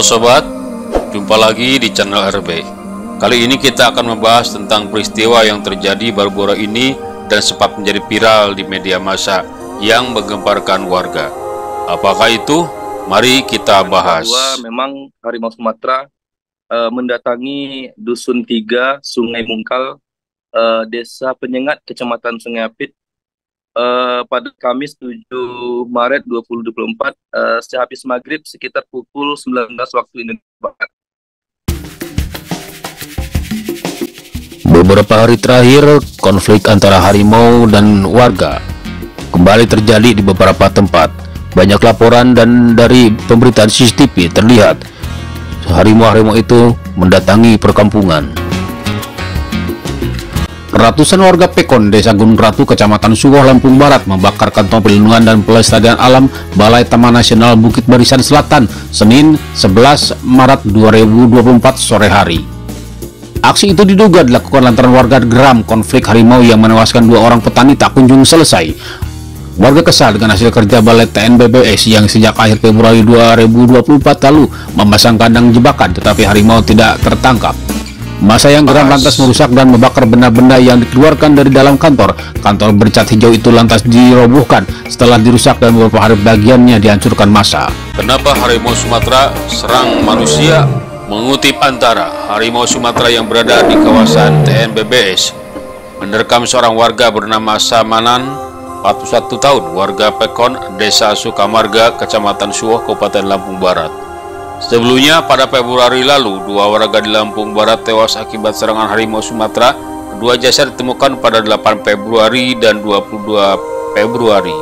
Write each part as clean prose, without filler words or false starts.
Halo sobat, jumpa lagi di channel RB. Kali ini kita akan membahas tentang peristiwa yang terjadi baru-baru ini dan sempat menjadi viral di media massa yang menggemparkan warga. Apakah itu? Mari kita bahas. Memang harimau Sumatera mendatangi Dusun 3, Sungai Mungkal, Desa Penyengat, Kecamatan Sungai Apit, pada Kamis 7 Maret 2024, sehabis maghrib sekitar pukul 19 waktu Indonesia Barat. Beberapa hari terakhir, konflik antara harimau dan warga kembali terjadi di beberapa tempat. Banyak laporan dan dari pemberitaan CCTV terlihat harimau-harimau itu mendatangi perkampungan. Ratusan warga Pekon, Desa Gunung Ratu, Kecamatan Suwoh, Lampung Barat membakar kantong perlindungan dan pelestarian alam Balai Taman Nasional Bukit Barisan Selatan, Senin 11 Maret 2024 sore hari. Aksi itu diduga dilakukan lantaran warga geram konflik harimau yang menewaskan 2 orang petani tak kunjung selesai. Warga kesal dengan hasil kerja Balai TNBBS yang sejak akhir Februari 2024 lalu memasang kandang jebakan, tetapi harimau tidak tertangkap. Masa yang geram lantas merusak dan membakar benda-benda yang dikeluarkan dari dalam kantor. Kantor bercat hijau itu lantas dirobohkan setelah dirusak dan beberapa hari bagiannya dihancurkan massa. Kenapa harimau Sumatera serang manusia? Mengutip Antara, harimau Sumatera yang berada di kawasan TNBBS menerkam seorang warga bernama Samanan, 41 tahun, warga Pekon, Desa Sukamarga, Kecamatan Suwoh, Kabupaten Lampung Barat. Sebelumnya, pada Februari lalu, 2 warga di Lampung Barat tewas akibat serangan harimau Sumatera. Kedua jasad ditemukan pada 8 Februari dan 22 Februari.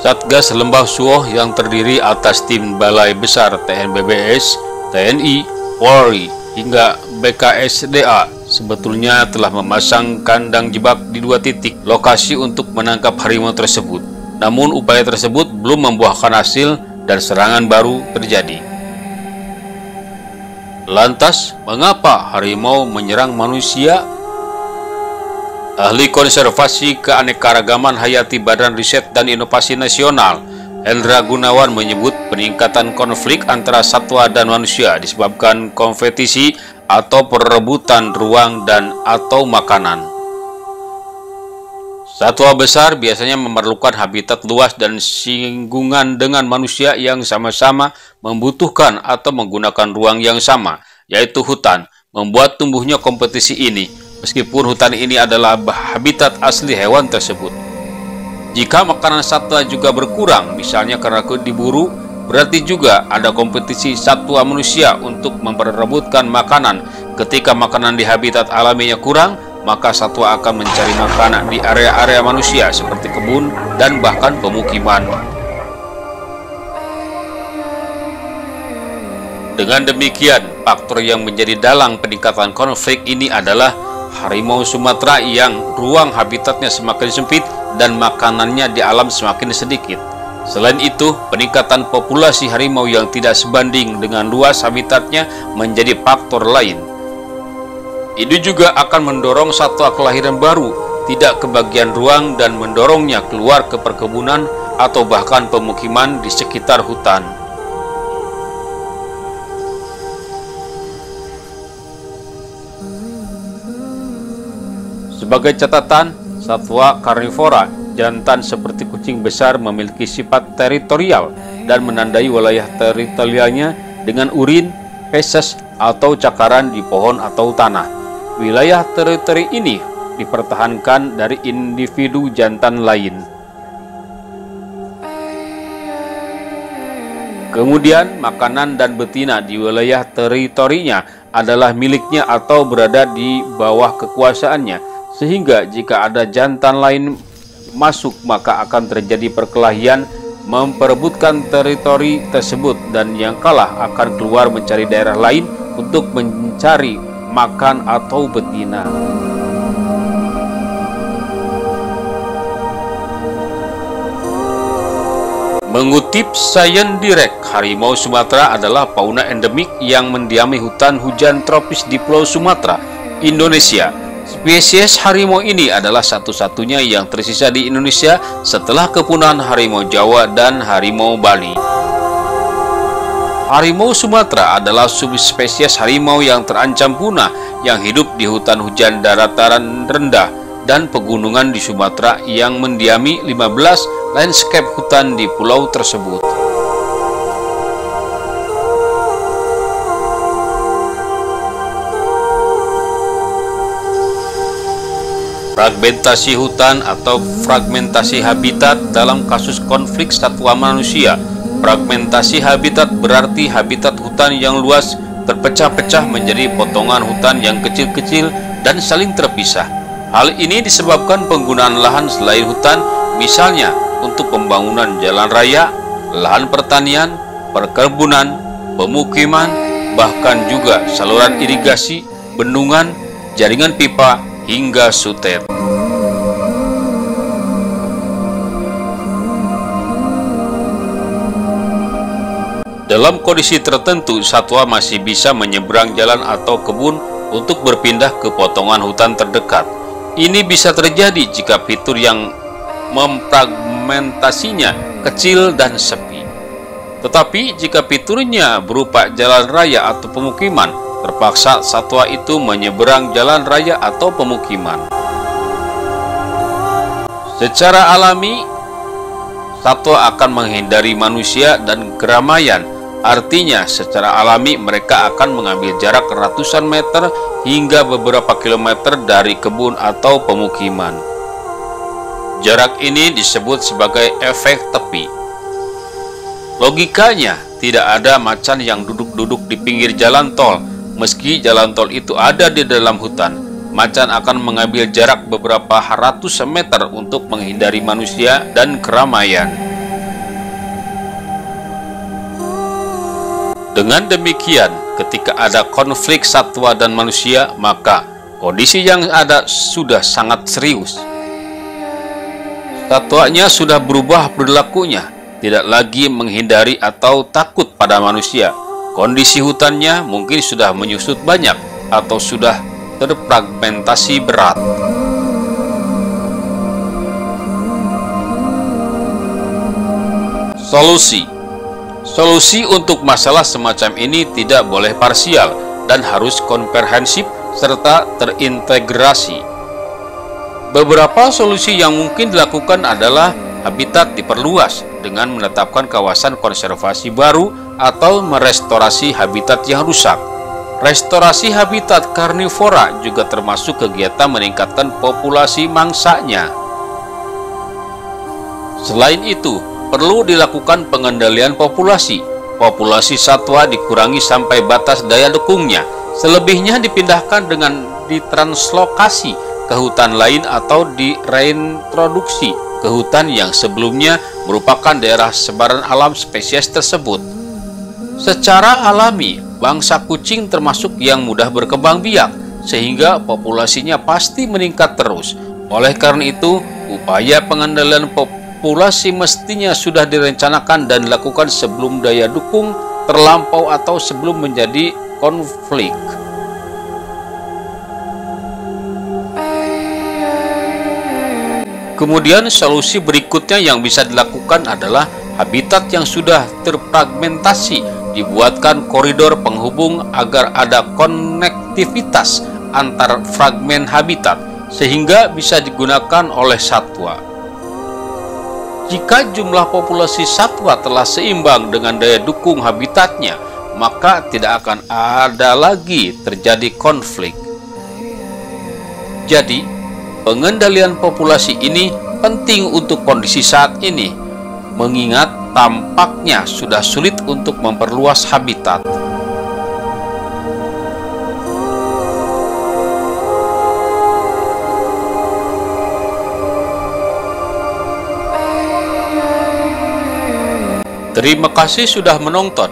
Satgas Lembah Suwoh yang terdiri atas tim Balai Besar TNBBS, TNI, Polri, hingga BKSDA sebetulnya telah memasang kandang jebak di 2 titik lokasi untuk menangkap harimau tersebut. Namun upaya tersebut belum membuahkan hasil dan serangan baru terjadi. Lantas, mengapa harimau menyerang manusia? Ahli Konservasi Keanekaragaman Hayati Badan Riset dan Inovasi Nasional, Hendra Gunawan, menyebut peningkatan konflik antara satwa dan manusia disebabkan kompetisi atau perebutan ruang dan atau makanan. Satwa besar biasanya memerlukan habitat luas dan singgungan dengan manusia yang sama-sama membutuhkan atau menggunakan ruang yang sama, yaitu hutan, membuat tumbuhnya kompetisi ini, meskipun hutan ini adalah habitat asli hewan tersebut. Jika makanan satwa juga berkurang, misalnya karena diburu, berarti juga ada kompetisi satwa manusia untuk memperebutkan makanan. Ketika makanan di habitat alaminya kurang, maka satwa akan mencari makanan di area-area manusia seperti kebun dan bahkan pemukiman. Dengan demikian, faktor yang menjadi dalang peningkatan konflik ini adalah harimau Sumatera yang ruang habitatnya semakin sempit dan makanannya di alam semakin sedikit. Selain itu, peningkatan populasi harimau yang tidak sebanding dengan luas habitatnya menjadi faktor lain. Ini juga akan mendorong satwa kelahiran baru tidak kebagian ruang dan mendorongnya keluar ke perkebunan atau bahkan pemukiman di sekitar hutan. Sebagai catatan, satwa karnivora jantan seperti kucing besar memiliki sifat teritorial dan menandai wilayah teritorialnya dengan urin, feses, atau cakaran di pohon atau tanah. Wilayah teritori ini dipertahankan dari individu jantan lain. Kemudian, makanan dan betina di wilayah teritorinya adalah miliknya atau berada di bawah kekuasaannya, sehingga jika ada jantan lain masuk, maka akan terjadi perkelahian memperebutkan teritori tersebut, dan yang kalah akan keluar mencari daerah lain untuk mencari makan atau betina. Mengutip Science Direct, harimau Sumatera adalah fauna endemik yang mendiami hutan hujan tropis di Pulau Sumatera, Indonesia. Spesies harimau ini adalah satu-satunya yang tersisa di Indonesia setelah kepunahan harimau Jawa dan harimau Bali. Harimau Sumatera adalah subspesies harimau yang terancam punah yang hidup di hutan hujan dataran rendah dan pegunungan di Sumatera yang mendiami 15 landscape hutan di pulau tersebut. Fragmentasi hutan atau fragmentasi habitat dalam kasus konflik satwa manusia. Fragmentasi habitat berarti habitat hutan yang luas terpecah-pecah menjadi potongan hutan yang kecil-kecil dan saling terpisah. Hal ini disebabkan penggunaan lahan selain hutan, misalnya untuk pembangunan jalan raya, lahan pertanian, perkebunan, pemukiman, bahkan juga saluran irigasi, bendungan, jaringan pipa, hingga sutet. Dalam kondisi tertentu, satwa masih bisa menyeberang jalan atau kebun untuk berpindah ke potongan hutan terdekat. Ini bisa terjadi jika fitur yang memfragmentasinya kecil dan sepi. Tetapi jika fiturnya berupa jalan raya atau pemukiman, terpaksa satwa itu menyeberang jalan raya atau pemukiman. Secara alami, satwa akan menghindari manusia dan keramaian. Artinya, secara alami mereka akan mengambil jarak ratusan meter hingga beberapa kilometer dari kebun atau pemukiman. Jarak ini disebut sebagai efek tepi. Logikanya, tidak ada macan yang duduk-duduk di pinggir jalan tol. Meski jalan tol itu ada di dalam hutan, macan akan mengambil jarak beberapa ratus meter untuk menghindari manusia dan keramaian. Dengan demikian, ketika ada konflik satwa dan manusia, maka kondisi yang ada sudah sangat serius. Satwanya sudah berubah perilakunya, tidak lagi menghindari atau takut pada manusia. Kondisi hutannya mungkin sudah menyusut banyak atau sudah terfragmentasi berat. Solusi untuk masalah semacam ini tidak boleh parsial dan harus komprehensif serta terintegrasi. Beberapa solusi yang mungkin dilakukan adalah habitat diperluas dengan menetapkan kawasan konservasi baru atau merestorasi habitat yang rusak. Restorasi habitat karnivora juga termasuk kegiatan meningkatkan populasi mangsanya. Selain itu, perlu dilakukan pengendalian populasi. Populasi satwa dikurangi sampai batas daya dukungnya. Selebihnya dipindahkan dengan ditranslokasi ke hutan lain atau direintroduksi ke hutan yang sebelumnya merupakan daerah sebaran alam spesies tersebut. Secara alami, bangsa kucing termasuk yang mudah berkembang biak, sehingga populasinya pasti meningkat terus. Oleh karena itu, upaya pengendalian populasi mestinya sudah direncanakan dan dilakukan sebelum daya dukung terlampau atau sebelum menjadi konflik. Kemudian solusi berikutnya yang bisa dilakukan adalah habitat yang sudah terfragmentasi dibuatkan koridor penghubung agar ada konektivitas antar fragmen habitat sehingga bisa digunakan oleh satwa. Jika jumlah populasi satwa telah seimbang dengan daya dukung habitatnya, maka tidak akan ada lagi terjadi konflik. Jadi, pengendalian populasi ini penting untuk kondisi saat ini, mengingat tampaknya sudah sulit untuk memperluas habitat. Terima kasih sudah menonton.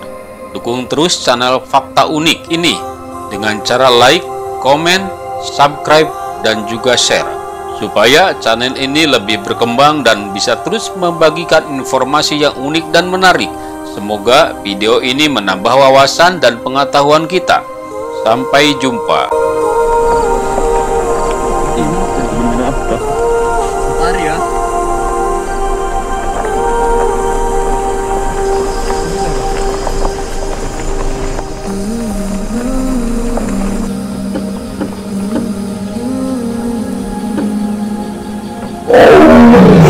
Dukung terus channel Fakta Unik ini dengan cara like, komen, subscribe, dan juga share, supaya channel ini lebih berkembang dan bisa terus membagikan informasi yang unik dan menarik. Semoga video ini menambah wawasan dan pengetahuan kita. Sampai jumpa. Oh.